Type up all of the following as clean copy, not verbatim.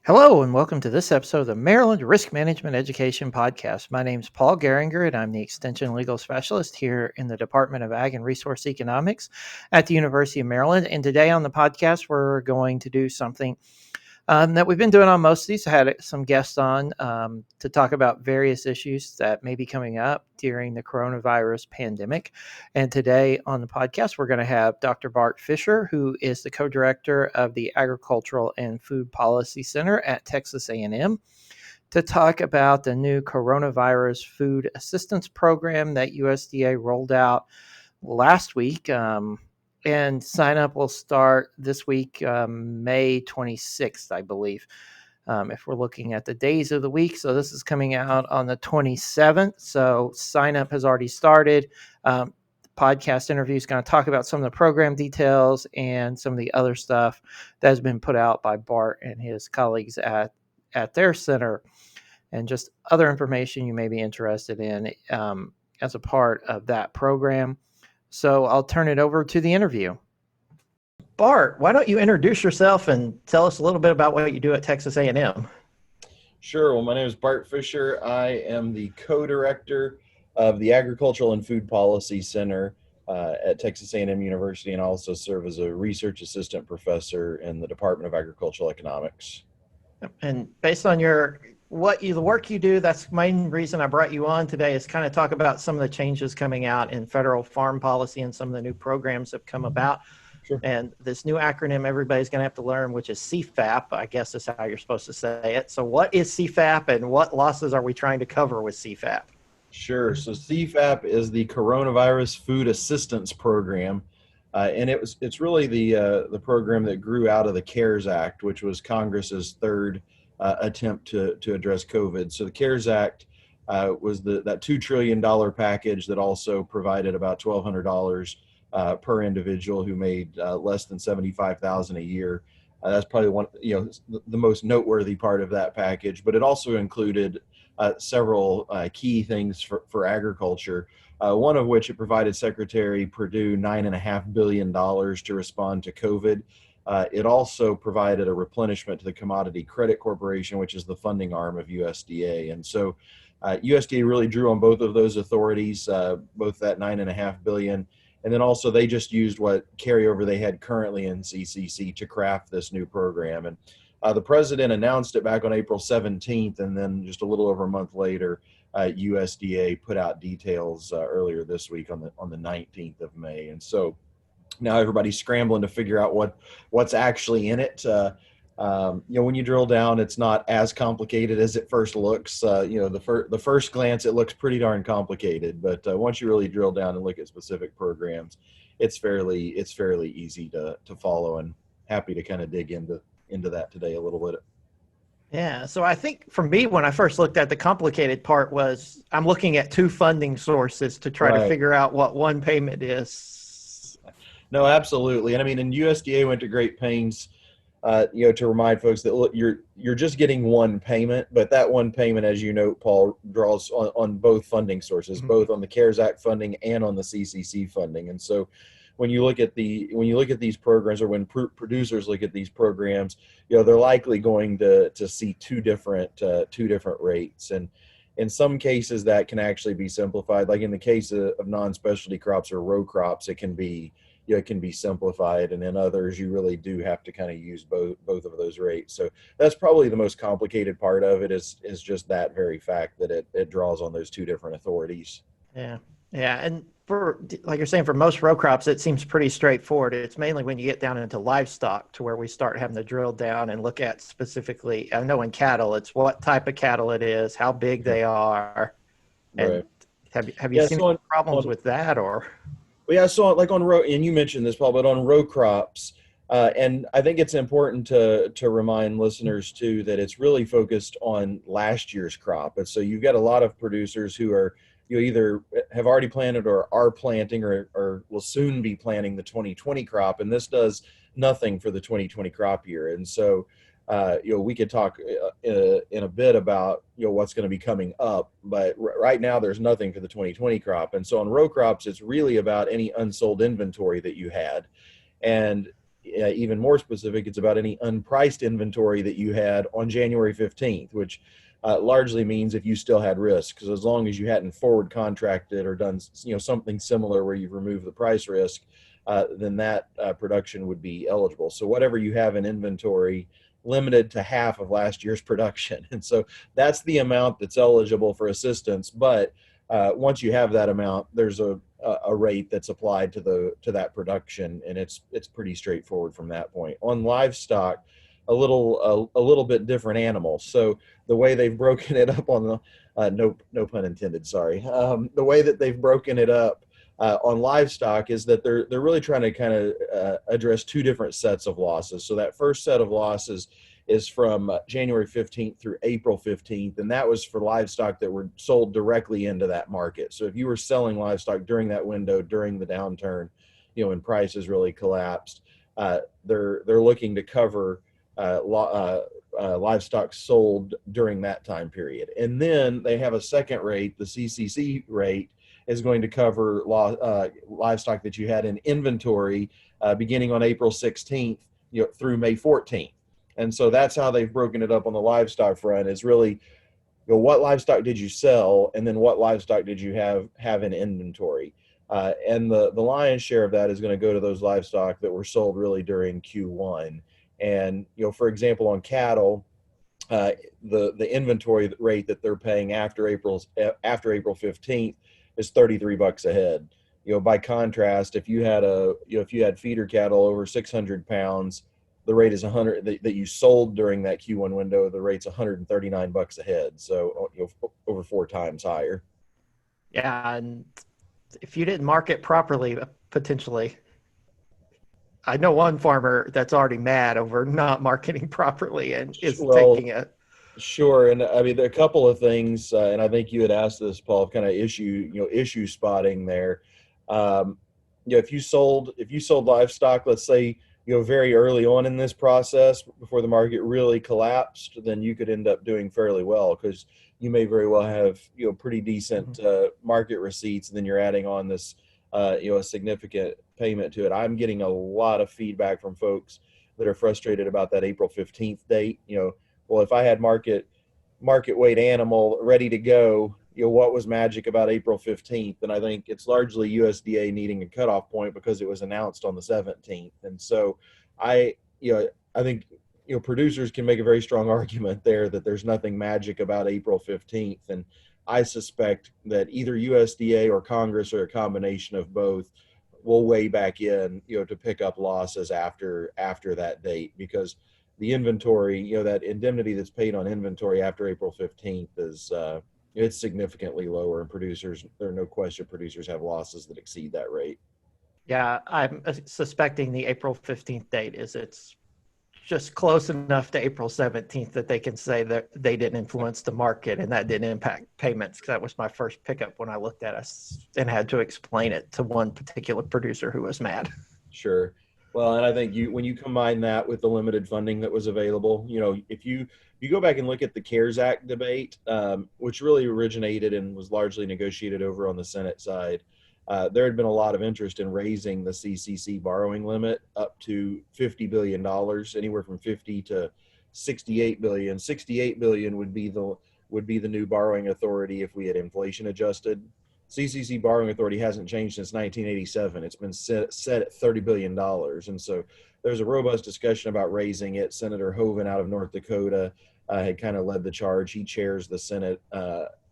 Hello, and welcome to this episode of the Maryland Risk Management Education Podcast. My name is Paul Geringer, and I'm the Extension Legal Specialist here in the Department of Ag and Resource Economics at the University of Maryland. And today on the podcast, we're going to do something that we've been doing on most of these. I had some guests on to talk about various issues that may be coming up during the coronavirus pandemic. And today on the podcast, we're going to have Dr. Bart Fischer, who is the co-director of the Agricultural and Food Policy Center at Texas A&M, to talk about the new coronavirus food assistance program that USDA rolled out last week. And sign up will start this week, May 26th, I believe, if we're looking at the days of the week. So this is coming out on the 27th. So sign up has already started. The podcast interview is going to talk about some of the program details and some of the other stuff that has been put out by Bart and his colleagues at their center, and just other information you may be interested in as a part of that program. So I'll turn it over to the interview. Bart, why don't you introduce yourself and tell us a little bit about what you do at Texas A&M? Sure. Well, my name is Bart Fischer. I am the co-director of the Agricultural and Food Policy Center at Texas A&M University, and I also serve as a research assistant professor in the Department of Agricultural Economics. And based on the work you do, that's the main reason I brought you on today, is kind of talk about some of the changes coming out in federal farm policy and some of the new programs that have come about. Sure. And this new acronym everybody's going to have to learn, which is CFAP, I guess is how you're supposed to say it. So what is CFAP, and what losses are we trying to cover with CFAP? Sure. So CFAP is the Coronavirus Food Assistance Program. And it's really the program that grew out of the CARES Act, which was Congress's third attempt to address COVID. So the CARES Act was that $2 trillion package that also provided about $1,200 per individual who made less than $75,000 a year. That's probably the most noteworthy part of that package. But it also included several key things for agriculture. One of which, it provided Secretary Perdue $9.5 billion to respond to COVID. It also provided a replenishment to the Commodity Credit Corporation, which is the funding arm of USDA. And so USDA really drew on both of those authorities, both that $9.5 billion, and then also they just used what carryover they had currently in CCC to craft this new program. And the president announced it back on April 17th, and then just a little over a month later, USDA put out details earlier this week on the 19th of May. And so now everybody's scrambling to figure out what's actually in it. When you drill down, it's not as complicated as it first looks. The first glance, it looks pretty darn complicated, but once you really drill down and look at specific programs, it's fairly easy to follow, and happy to kind of dig into that today a little bit. Yeah, so I think for me, when I first looked at the complicated part, was I'm looking at two funding sources to try to figure out what one payment is. No, absolutely. And I mean, and USDA went to great pains, to remind folks that, look, you're just getting one payment, but that one payment, as you know, Paul, draws on both funding sources, both on the CARES Act funding and on the CCC funding. And so when you look at these programs, or when producers look at these programs, they're likely going to see two different rates. And in some cases that can actually be simplified. Like in the case of non-specialty crops or row crops, it can be simplified. And in others, you really do have to kind of use both of those rates. So that's probably the most complicated part of it, is just that very fact that it draws on those two different authorities. Yeah. And for, like you're saying, for most row crops, it seems pretty straightforward. It's mainly when you get down into livestock to where we start having to drill down and look at specifically, I know in cattle, it's what type of cattle it is, how big they are. And have you seen any problems with that, or? Well, yeah, so like on row, and you mentioned this, Paul, but on row crops, and I think it's important to remind listeners too that it's really focused on last year's crop. And so you've got a lot of producers who are either have already planted or are planting or will soon be planting the 2020 crop, and this does nothing for the 2020 crop year. And so we could talk in a bit about what's going to be coming up, but right now there's nothing for the 2020 crop. And so on row crops, it's really about any unsold inventory that you had. And even more specific, it's about any unpriced inventory that you had on January 15th, which largely means if you still had risk, because as long as you hadn't forward contracted or done something similar where you've removed the price risk, then that production would be eligible. So whatever you have in inventory, limited to half of last year's production. And so that's the amount that's eligible for assistance. But once you have that amount, there's a rate that's applied to that production, and it's pretty straightforward from that point. On livestock, a little bit different animal. So the way they've broken it up on the no pun intended, sorry. The way that they've broken it up on livestock is that they're really trying to kind of address two different sets of losses. So that first set of losses is from January 15th through April 15th, and that was for livestock that were sold directly into that market. So if you were selling livestock during that window, during the downturn, when prices really collapsed, they're looking to cover livestock sold during that time period. And then they have a second rate, the CCC rate, is going to cover livestock that you had in inventory beginning on April 16th through May 14th. And so that's how they've broken it up on the livestock front, is really what livestock did you sell, and then what livestock did you have in inventory. And the lion's share of that is going to go to those livestock that were sold really during Q1. And for example, on cattle, the inventory rate that they're paying after April 15th is $33 a head. By contrast, if you had feeder cattle over 600 pounds, the rate is 100 that you sold during that Q1 window. The rate's $139 a head, so over 4 times higher. Yeah, and if you didn't market properly, potentially, I know one farmer that's already mad over not marketing properly and is taking it. Sure, and I mean there are a couple of things, and I think you had asked this, Paul, kind of issue spotting there. If you sold livestock, let's say very early on in this process before the market really collapsed, then you could end up doing fairly well, because you may very well have pretty decent market receipts, and then you're adding on this a significant payment to it. I'm getting a lot of feedback from folks that are frustrated about that April 15th date. Well, if I had market weight animal ready to go, what was magic about April 15th? And I think it's largely USDA needing a cutoff point because it was announced on the 17th. And so I think producers can make a very strong argument there that there's nothing magic about April 15th. And I suspect that either USDA or Congress, or a combination of both, will weigh back in, to pick up losses after that date, because the inventory, that indemnity that's paid on inventory after April 15th is it's significantly lower, and there are no question producers have losses that exceed that rate. Yeah, I'm suspecting the April 15th date it's just close enough to April 17th that they can say that they didn't influence the market and that didn't impact payments. Because that was my first pickup when I looked at us and had to explain it to one particular producer who was mad. Sure. Well, and I think when you combine that with the limited funding that was available, if you go back and look at the CARES Act debate, which really originated and was largely negotiated over on the Senate side, there had been a lot of interest in raising the CCC borrowing limit up to $50 billion, anywhere from 50 to 68 billion. 68 billion would be the new borrowing authority if we had inflation adjusted. CCC borrowing authority hasn't changed since 1987. It's been set at $30 billion. And so there's a robust discussion about raising it. Senator Hoeven out of North Dakota had kind of led the charge. He chairs the Senate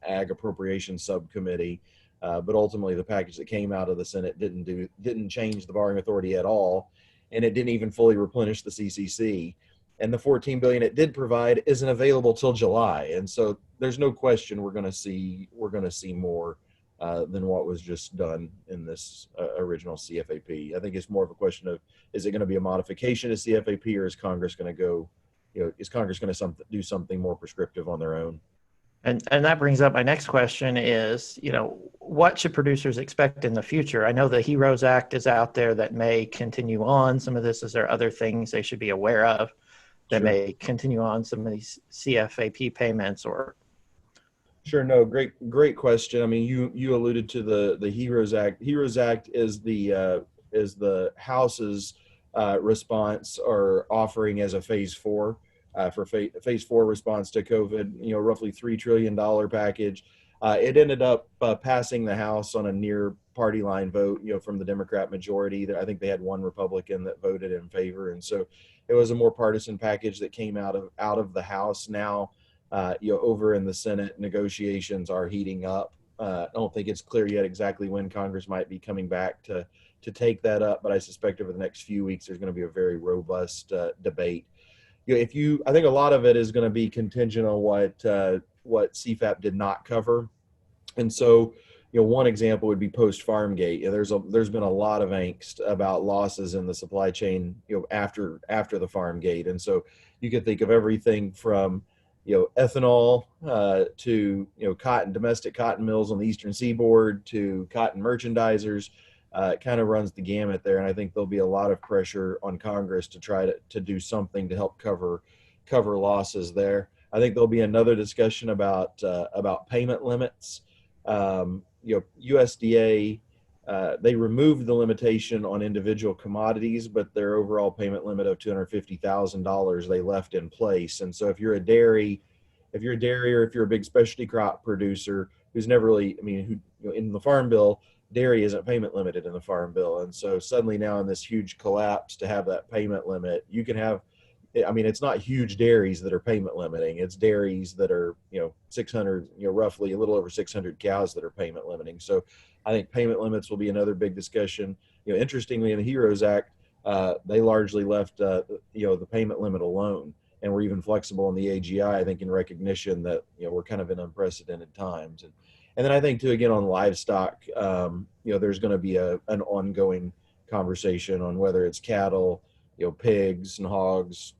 Ag Appropriations Subcommittee. But ultimately, the package that came out of the Senate didn't change the borrowing authority at all, and it didn't even fully replenish the CCC. And the $14 billion it did provide isn't available till July, and so there's no question we're going to see more than what was just done in this original CFAP. I think it's more of a question of, is it going to be a modification to CFAP, or is Congress going to go? Is Congress going to do something more prescriptive on their own? And that brings up my next question is, what should producers expect in the future? I know the HEROES Act is out there that may continue on. Some of this, is there other things they should be aware of that may continue on some of these CFAP payments? Or Sure, no, great question. I mean, you alluded to the HEROES Act. HEROES Act is the House's response are offering as a phase four for phase four response to COVID. Roughly $3 trillion package. It ended up passing the House on a near party line vote, from the Democrat majority. I think they had one Republican that voted in favor, and so it was a more partisan package that came out of the House. Now, over in the Senate, negotiations are heating up. I don't think it's clear yet exactly when Congress might be coming back to take that up, but I suspect over the next few weeks there's going to be a very robust debate. I think a lot of it is going to be contingent on what CFAP did not cover, and so one example would be post Farmgate. There's been a lot of angst about losses in the supply chain, after the Farmgate, and so you could think of everything from ethanol to domestic cotton mills on the eastern seaboard to cotton merchandisers. It kind of runs the gamut there, and I think there'll be a lot of pressure on Congress to try to do something to help cover losses there. I think there'll be another discussion about payment limits. USDA, they removed the limitation on individual commodities, but their overall payment limit of $250,000 they left in place. And so if you're a dairy or if you're a big specialty crop producer who's never really, in the Farm Bill, dairy isn't payment limited in the Farm Bill. And so suddenly now in this huge collapse to have that payment limit, you can have, it's not huge dairies that are payment limiting. It's dairies that are, 600, roughly a little over 600 cows that are payment limiting. So I think payment limits will be another big discussion. Interestingly, in the HEROES Act, they largely left, the payment limit alone, and we're even flexible in the AGI, I think, in recognition that, we're kind of in unprecedented times. And then I think too, again, on livestock, there's going to be an ongoing conversation on whether it's cattle, pigs and hogs,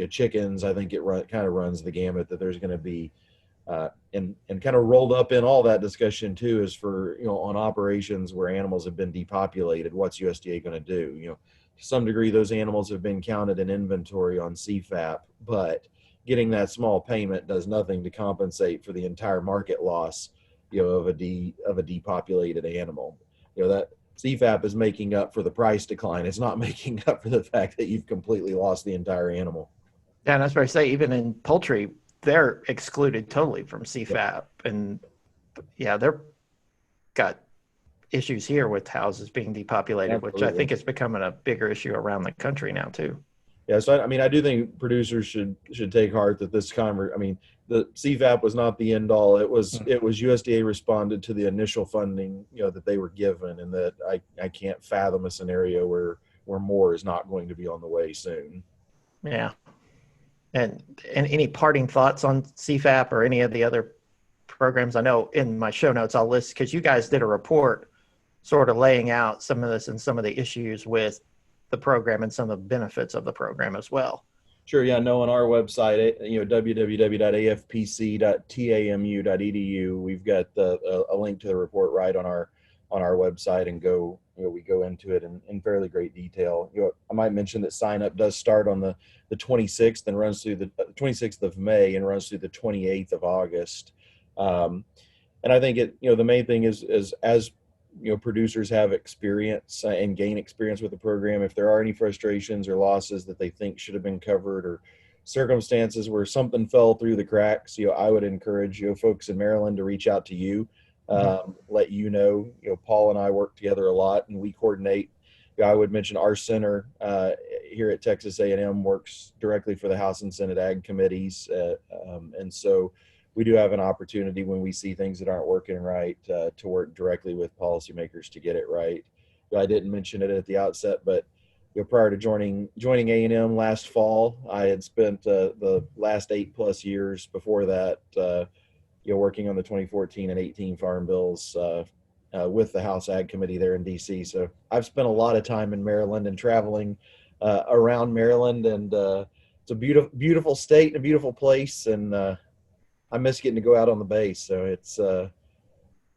chickens. I think it kind of runs the gamut that there's going to be, and kind of rolled up in all that discussion too is for, on operations where animals have been depopulated, what's USDA going to do? To some degree, those animals have been counted in inventory on CFAP, but getting that small payment does nothing to compensate for the entire market loss, of a depopulated animal. That CFAP is making up for the price decline. It's not making up for the fact that you've completely lost the entire animal. Yeah, and that's what I say. Even in poultry, they're excluded totally from CFAP, Yeah. And they're got issues here with houses being depopulated, Absolutely. Which I think is becoming a bigger issue around the country now too. Yeah, so I do think producers should take heart that the CFAP was not the end all. It was USDA responded to the initial funding, that they were given, and that I can't fathom a scenario where more is not going to be on the way soon. Yeah. And any parting thoughts on CFAP or any of the other programs? I know in my show notes I'll list, because you guys did a report sort of laying out some of this and some of the issues with the program and some of the benefits of the program as well. Sure. Yeah. No, on our website, www.afpc.tamu.edu, we've got a link to the report right on our website, and we go into it in fairly great detail. I might mention that sign up does start on the 26th and runs through the 26th of May and runs through the 28th of August. And I think the main thing is as producers have experience and gain experience with the program, if there are any frustrations or losses that they think should have been covered, or circumstances where something fell through the cracks, I would encourage folks in Maryland to reach out to you, let Paul and I work together a lot, and we coordinate. I would mention our center here at Texas A&M works directly for the House and Senate Ag committees, and so we do have an opportunity when we see things that aren't working right to work directly with policymakers to get it right. I didn't mention it at the outset, but prior to joining A&M last fall, I had spent the last 8+ years before that, working on the 2014 and 18 farm bills with the House Ag Committee there in DC. So I've spent a lot of time in Maryland and traveling around Maryland, and it's a beautiful state and a beautiful place, and I miss getting to go out on the base. So it's,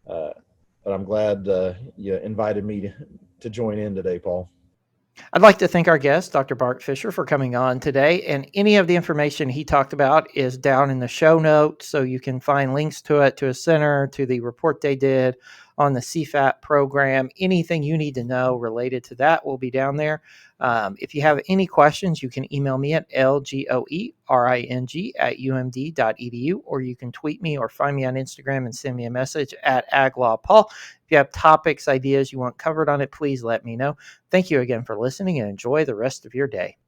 but I'm glad you invited me to join in today, Paul. I'd like to thank our guest, Dr. Bart Fischer, for coming on today. And any of the information he talked about is down in the show notes, so you can find links to it, to a center, to the report they did, on the CFAP program. Anything you need to know related to that will be down there. If you have any questions, you can email me at lgoering@umd.edu, or you can tweet me or find me on Instagram and send me a message at aglawpaul. If you have topics, ideas you want covered on it, please let me know. Thank you again for listening and enjoy the rest of your day.